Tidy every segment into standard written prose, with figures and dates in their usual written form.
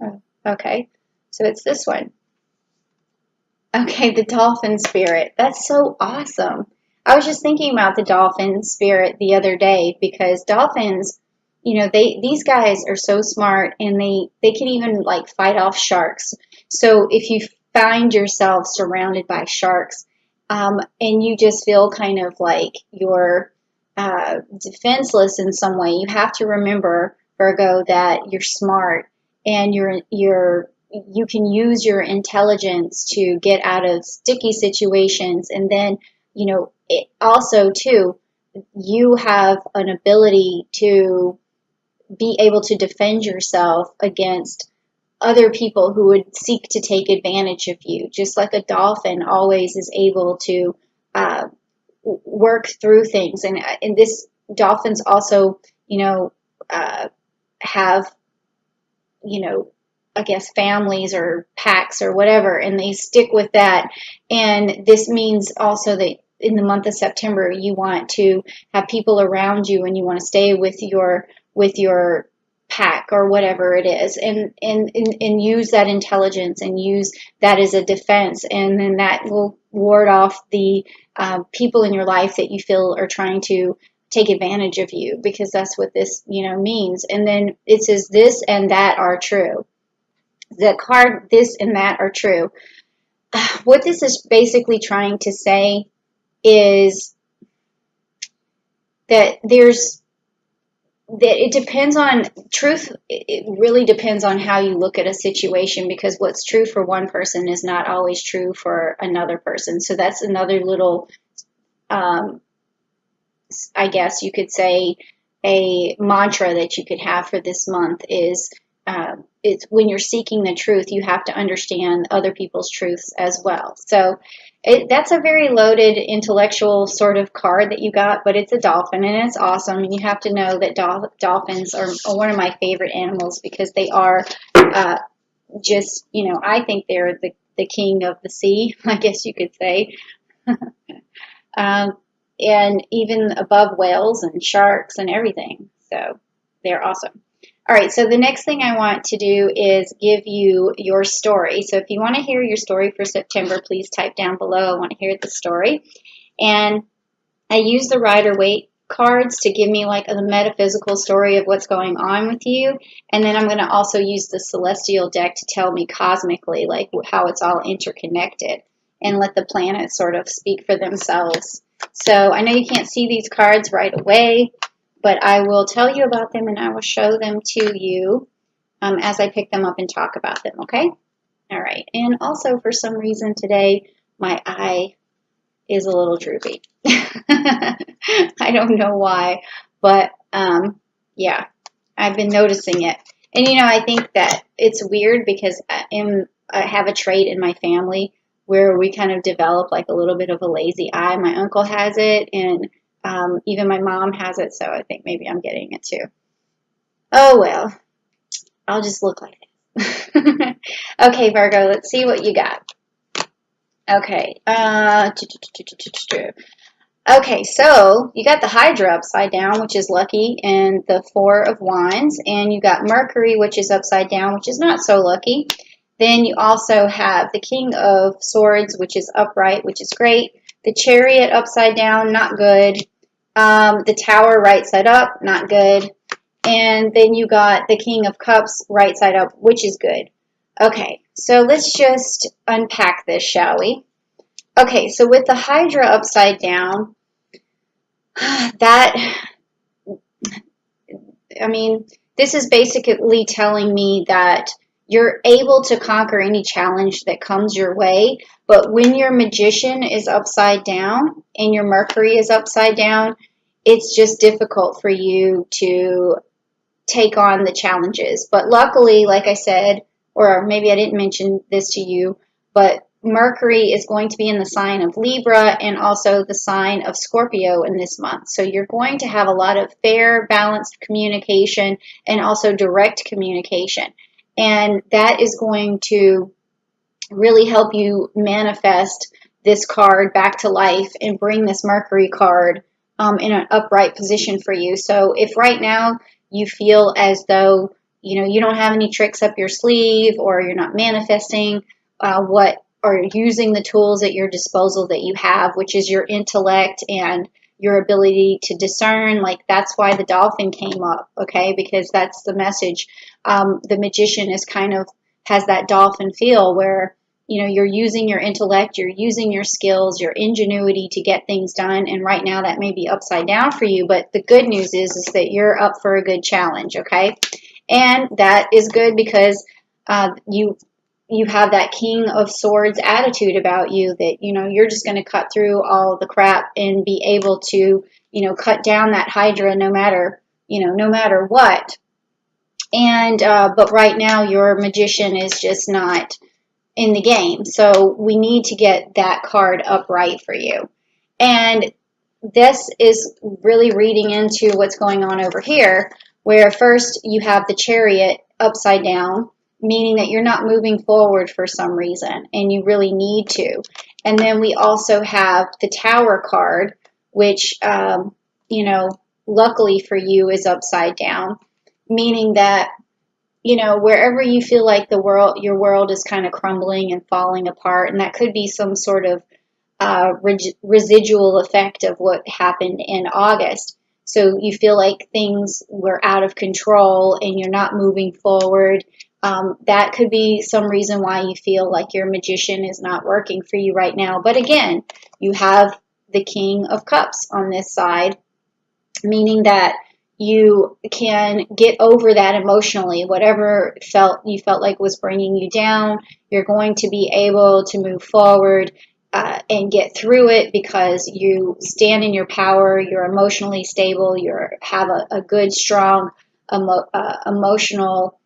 Oh, okay. So it's this one. Okay, the dolphin spirit. That's so awesome. I was just thinking about the dolphin spirit the other day because dolphins, these guys are so smart and they can even like fight off sharks. So if you find yourself surrounded by sharks, and you just feel kind of like you're defenseless in some way, you have to remember, Virgo, that you're smart and you can use your intelligence to get out of sticky situations. And then, it also too, you have an ability to be able to defend yourself against other people who would seek to take advantage of you, just like a dolphin always is able to uh, work through things. And this dolphins also, have, you know, I guess families or packs or whatever, and they stick with that. And this means also that in the month of September, you want to have people around you, and you want to stay with your pack or whatever it is, and use that intelligence and use that as a defense, and then that will ward off the people in your life that you feel are trying to take advantage of you, because that's what this means. And then it says this and that are true. The card this and that are true. What this is basically trying to say is that it depends on truth. It really depends on how you look at a situation, because what's true for one person is not always true for another person. So that's another little, I guess you could say, a mantra that you could have for this month is, it's when you're seeking the truth, you have to understand other people's truths as well. So that's a very loaded intellectual sort of card that you got, but it's a dolphin and it's awesome. And you have to know that dolphins are one of my favorite animals, because they are just, I think they're the king of the sea, I guess you could say. um, and even above whales and sharks and everything. So they're awesome. All right, so the next thing I want to do is give you your story. So if you want to hear your story for September, please type down below, I want to hear the story. And I use the Rider-Waite cards to give me like a metaphysical story of what's going on with you. And then I'm going to also use the celestial deck to tell me cosmically like how it's all interconnected, and let the planets sort of speak for themselves. So I know you can't see these cards right away, but I will tell you about them and I will show them to you as I pick them up and talk about them, okay? All right. And also, for some reason today, my eye is a little droopy. I don't know why, but yeah, I've been noticing it. And I think that it's weird because I have a trait in my family where we kind of develop like a little bit of a lazy eye. My uncle has it, and even my mom has it, so I think maybe I'm getting it too. Oh well, I'll just look like this. Okay, Virgo, let's see what you got. Okay. Okay, so you got the Hydra upside down, which is lucky, and the Four of Wands, and you got Mercury, which is upside down, which is not so lucky. Then you also have the King of Swords, which is upright, which is great. The Chariot upside down, not good. The Tower right side up, not good. And then you got the King of Cups right side up, which is good. Okay, so let's just unpack this, shall we? Okay, so with the Hydra upside down, this is basically telling me that you're able to conquer any challenge that comes your way, but when your Magician is upside down and your Mercury is upside down, it's just difficult for you to take on the challenges. But luckily, like I said, or maybe I didn't mention this to you, but Mercury is going to be in the sign of Libra and also the sign of Scorpio in this month. So you're going to have a lot of fair, balanced communication and also direct communication. And that is going to really help you manifest this card back to life and bring this Mercury card in an upright position for you. So if right now you feel as though you don't have any tricks up your sleeve, or you're not manifesting or using the tools at your disposal that you have, which is your intellect and your ability to discern. Like, that's why the dolphin came up, okay? Because that's the message. The magician is kind of has that dolphin feel where, you're using your intellect, you're using your skills, your ingenuity to get things done. And right now that may be upside down for you, but the good news is that you're up for a good challenge, okay? And that is good because you have that King of Swords attitude about you, that, you're just going to cut through all the crap and be able to, cut down that Hydra no matter what. And, but right now your magician is just not in the game. So we need to get that card upright for you. And this is really reading into what's going on over here, where first you have the Chariot upside down, meaning that you're not moving forward for some reason, and you really need to. And then we also have the Tower card, which, luckily for you is upside down, meaning that, wherever you feel like your world is kind of crumbling and falling apart, and that could be some sort of residual effect of what happened in August. So you feel like things were out of control and you're not moving forward. That could be some reason why you feel like your magician is not working for you right now. But again, you have the King of Cups on this side, meaning that you can get over that emotionally. Whatever you felt like was bringing you down, you're going to be able to move forward and get through it because you stand in your power. You're emotionally stable. You have a good, strong emotional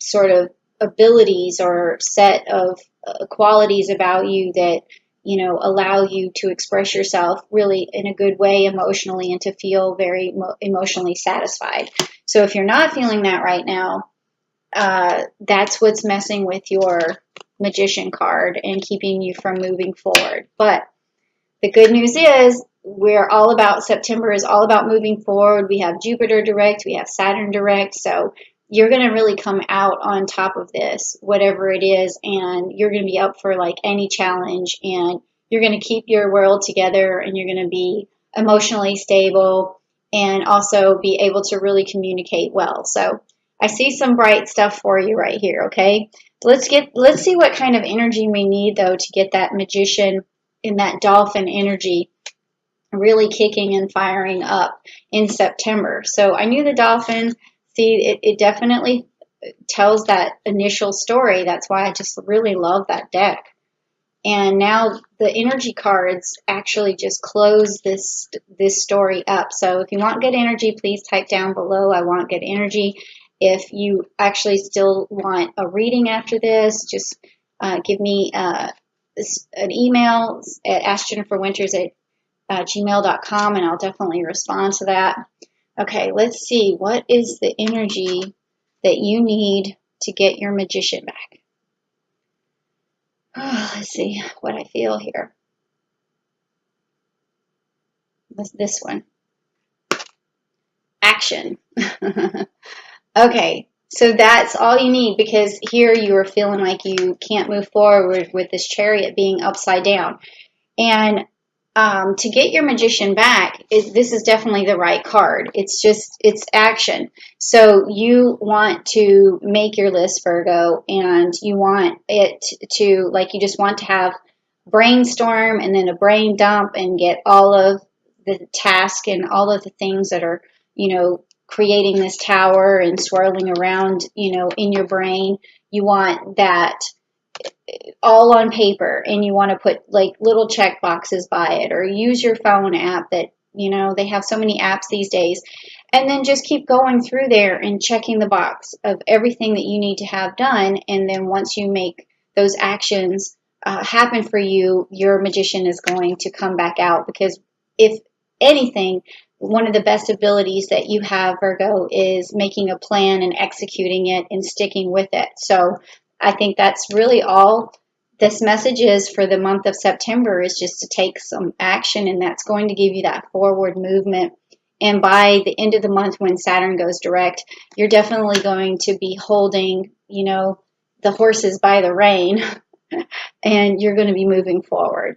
sort of abilities or set of qualities about you that allow you to express yourself really in a good way emotionally and to feel very emotionally satisfied. So if you're not feeling that right now, that's what's messing with your Magician card and keeping you from moving forward. But the good news is September is all about moving forward. We have Jupiter direct, we have Saturn direct, so you're going to really come out on top of this, whatever it is, and you're going to be up for like any challenge, and you're going to keep your world together, and you're going to be emotionally stable and also be able to really communicate well. So I see some bright stuff for you right here, okay? Let's see what kind of energy we need though to get that magician in that dolphin energy really kicking and firing up in September. So I knew the dolphin. See, it definitely tells that initial story. That's why I just really love that deck. And now the energy cards actually just close this story up. So if you want good energy, please type down below, I want good energy. If you actually still want a reading after this, just give me an email at askjenniferwinters@gmail.com, and I'll definitely respond to that. Okay, let's see. What is the energy that you need to get your magician back? Oh, let's see what I feel here. What's this one? Action. Okay, so that's all you need, because here you are feeling like you can't move forward with this Chariot being upside down. And to get your magician back, this is definitely the right card. It's action. So you want to make your list, Virgo, and you want it to, like, you just want to have brainstorm and then a brain dump and get all of the task and all of the things that are, creating this tower and swirling around, in your brain. You want that all on paper, and you want to put like little check boxes by it, or use your phone app that, they have so many apps these days, and then just keep going through there and checking the box of everything that you need to have done. And then once you make those actions happen for you, your magician is going to come back out, because if anything, one of the best abilities that you have, Virgo, is making a plan and executing it and sticking with it. So I think that's really all this message is for the month of September, is just to take some action, and that's going to give you that forward movement And by the end of the month, when Saturn goes direct, you're definitely going to be holding, the horses by the rein, and you're going to be moving forward.